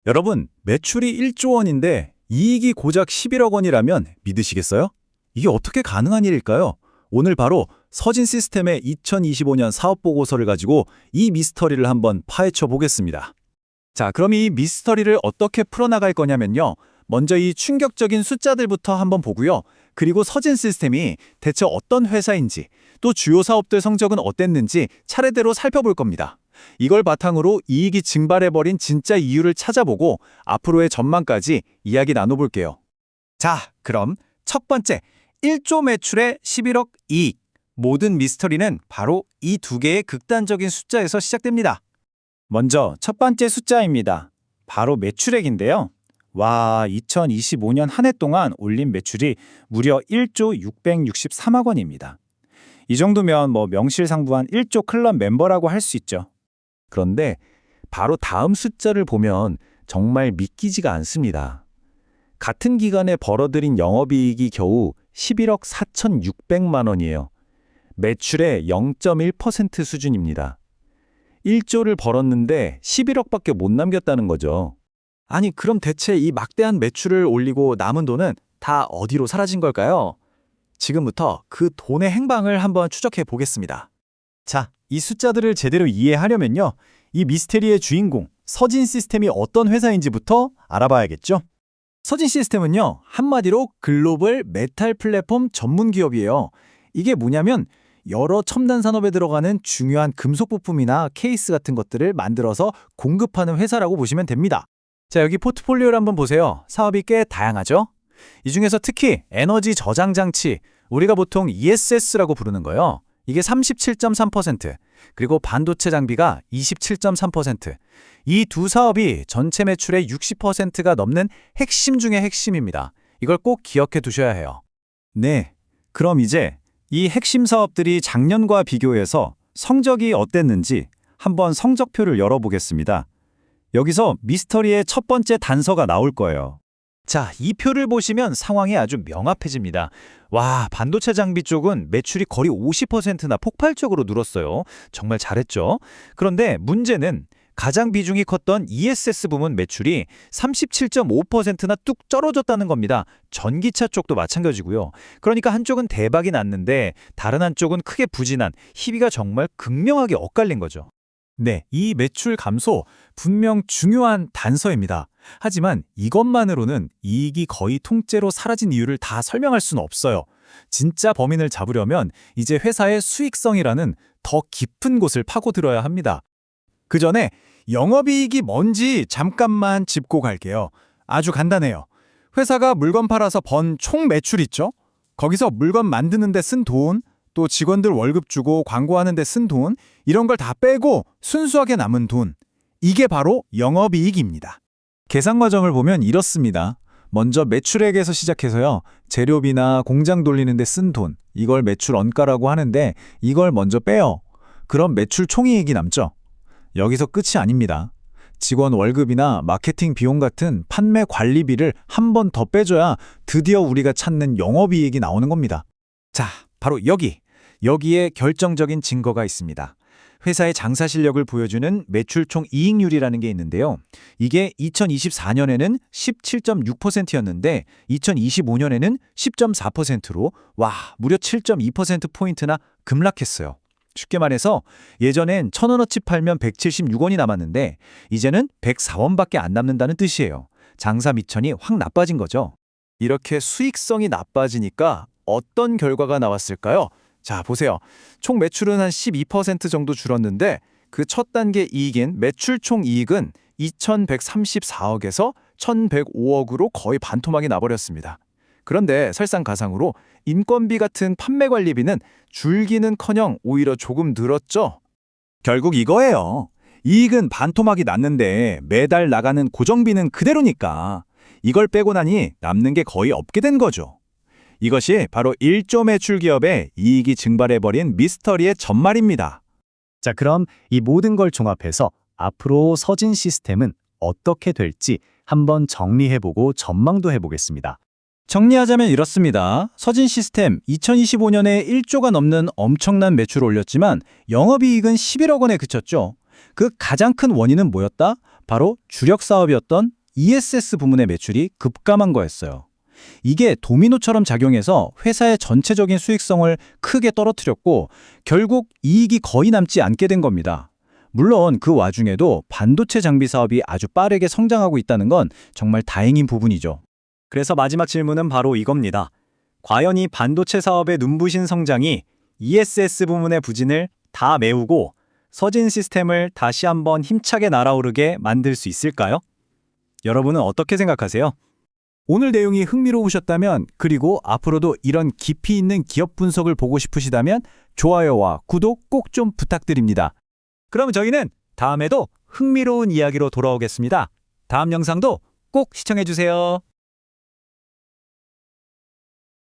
여러분, 매출이 1조 원인데 이익이 고작 11억 원이라면 믿으시겠어요? 이게 어떻게 가능한 일일까요? 오늘 바로 서진 시스템의 2025년 사업 보고서를 가지고 이 미스터리를 한번 파헤쳐 보겠습니다. 자, 그럼 이 미스터리를 어떻게 풀어나갈 거냐면요. 먼저 이 충격적인 숫자들부터 한번 보고요. 그리고 서진 시스템이 대체 어떤 회사인지, 또 주요 사업들 성적은 어땠는지 차례대로 살펴볼 겁니다. 이걸 바탕으로 이익이 증발해버린 진짜 이유를 찾아보고 앞으로의 전망까지 이야기 나눠볼게요. 자, 그럼 첫 번째, 1조 매출에 11억 이익. 모든 미스터리는 바로 이 두 개의 극단적인 숫자에서 시작됩니다. 먼저 첫 번째 숫자입니다. 바로 매출액인데요. 와, 2025년 한 해 동안 올린 매출이 무려 1조 663억 원입니다. 이 정도면 명실상부한 1조 클럽 멤버라고 할 수 있죠. 그런데 바로 다음 숫자를 보면 정말 믿기지가 않습니다. 같은 기간에 벌어들인 영업이익이 겨우 11억 4,600만 원이에요. 매출의 0.1% 수준입니다. 1조를 벌었는데 11억밖에 못 남겼다는 거죠. 아니, 그럼 대체 이 막대한 매출을 올리고 남은 돈은 다 어디로 사라진 걸까요? 지금부터 그 돈의 행방을 한번 추적해 보겠습니다. 자, 이 숫자들을 제대로 이해하려면요. 이 미스테리의 주인공, 서진 시스템이 어떤 회사인지부터 알아봐야겠죠. 서진 시스템은요, 한마디로 글로벌 메탈 플랫폼 전문 기업이에요. 이게 뭐냐면 여러 첨단 산업에 들어가는 중요한 금속 부품이나 케이스 같은 것들을 만들어서 공급하는 회사라고 보시면 됩니다. 자, 여기 포트폴리오를 한번 보세요. 사업이 꽤 다양하죠? 이 중에서 특히 에너지 저장 장치, 우리가 보통 ESS라고 부르는 거예요. 이게 37.3%, 그리고 반도체 장비가 27.3%. 이 두 사업이 전체 매출의 60%가 넘는 핵심 중의 핵심입니다. 이걸 꼭 기억해 두셔야 해요. 네, 그럼 이제 이 핵심 사업들이 작년과 비교해서 성적이 어땠는지 한번 성적표를 열어보겠습니다. 여기서 미스터리의 첫 번째 단서가 나올 거예요. 자, 이 표를 보시면 상황이 아주 명확해집니다. 와, 반도체 장비 쪽은 매출이 거의 50%나 폭발적으로 늘었어요. 정말 잘했죠? 그런데 문제는 가장 비중이 컸던 ESS 부문 매출이 37.5%나 뚝 떨어졌다는 겁니다. 전기차 쪽도 마찬가지고요. 그러니까 한쪽은 대박이 났는데 다른 한쪽은 크게 부진한, 희비가 정말 극명하게 엇갈린 거죠. 네, 이 매출 감소 분명 중요한 단서입니다. 하지만 이것만으로는 이익이 거의 통째로 사라진 이유를 다 설명할 수는 없어요. 진짜 범인을 잡으려면 이제 회사의 수익성이라는 더 깊은 곳을 파고들어야 합니다. 그 전에 영업이익이 뭔지 잠깐만 짚고 갈게요. 아주 간단해요. 회사가 물건 팔아서 번 총 매출 있죠? 거기서 물건 만드는 데 쓴 돈, 또 직원들 월급 주고 광고하는 데 쓴 돈, 이런 걸 다 빼고 순수하게 남은 돈. 이게 바로 영업이익입니다. 계산 과정을 보면 이렇습니다. 먼저 매출액에서 시작해서요. 재료비나 공장 돌리는 데 쓴 돈, 이걸 매출 원가라고 하는데 이걸 먼저 빼요. 그럼 매출 총이익이 남죠. 여기서 끝이 아닙니다. 직원 월급이나 마케팅 비용 같은 판매 관리비를 한 번 더 빼줘야 드디어 우리가 찾는 영업이익이 나오는 겁니다. 자, 바로 여기에 결정적인 증거가 있습니다. 회사의 장사 실력을 보여주는 매출 총 이익률이라는 게 있는데요. 이게 2024년에는 17.6%였는데 2025년에는 10.4%로 무려 7.2%포인트나 급락했어요. 쉽게 말해서 예전엔 1,000원어치 팔면 176원이 남았는데 이제는 104원밖에 안 남는다는 뜻이에요. 장사 미천이 확 나빠진 거죠. 이렇게 수익성이 나빠지니까 어떤 결과가 나왔을까요? 자, 보세요. 총 매출은 한 12% 정도 줄었는데 그 첫 단계 이익인 매출 총 이익은 2,134억에서 1,105억으로 거의 반토막이 나버렸습니다. 그런데 설상가상으로 인건비 같은 판매 관리비는 줄기는커녕 오히려 조금 늘었죠. 결국 이거예요. 이익은 반토막이 났는데 매달 나가는 고정비는 그대로니까 이걸 빼고 나니 남는 게 거의 없게 된 거죠. 이것이 바로 1조 매출 기업의 이익이 증발해버린 미스터리의 전말입니다. 자, 그럼 이 모든 걸 종합해서 앞으로 서진 시스템은 어떻게 될지 한번 정리해보고 전망도 해보겠습니다. 정리하자면 이렇습니다. 서진 시스템 2025년에 1조가 넘는 엄청난 매출을 올렸지만 영업이익은 11억 원에 그쳤죠. 그 가장 큰 원인은 뭐였다? 바로 주력 사업이었던 ESS 부문의 매출이 급감한 거였어요. 이게 도미노처럼 작용해서 회사의 전체적인 수익성을 크게 떨어뜨렸고 결국 이익이 거의 남지 않게 된 겁니다. 물론 그 와중에도 반도체 장비 사업이 아주 빠르게 성장하고 있다는 건 정말 다행인 부분이죠. 그래서 마지막 질문은 바로 이겁니다. 과연 이 반도체 사업의 눈부신 성장이 ESS 부문의 부진을 다 메우고 서진 시스템을 다시 한번 힘차게 날아오르게 만들 수 있을까요? 여러분은 어떻게 생각하세요? 오늘 내용이 흥미로우셨다면, 그리고 앞으로도 이런 깊이 있는 기업 분석을 보고 싶으시다면 좋아요와 구독 꼭 좀 부탁드립니다. 그럼 저희는 다음에도 흥미로운 이야기로 돌아오겠습니다. 다음 영상도 꼭 시청해주세요.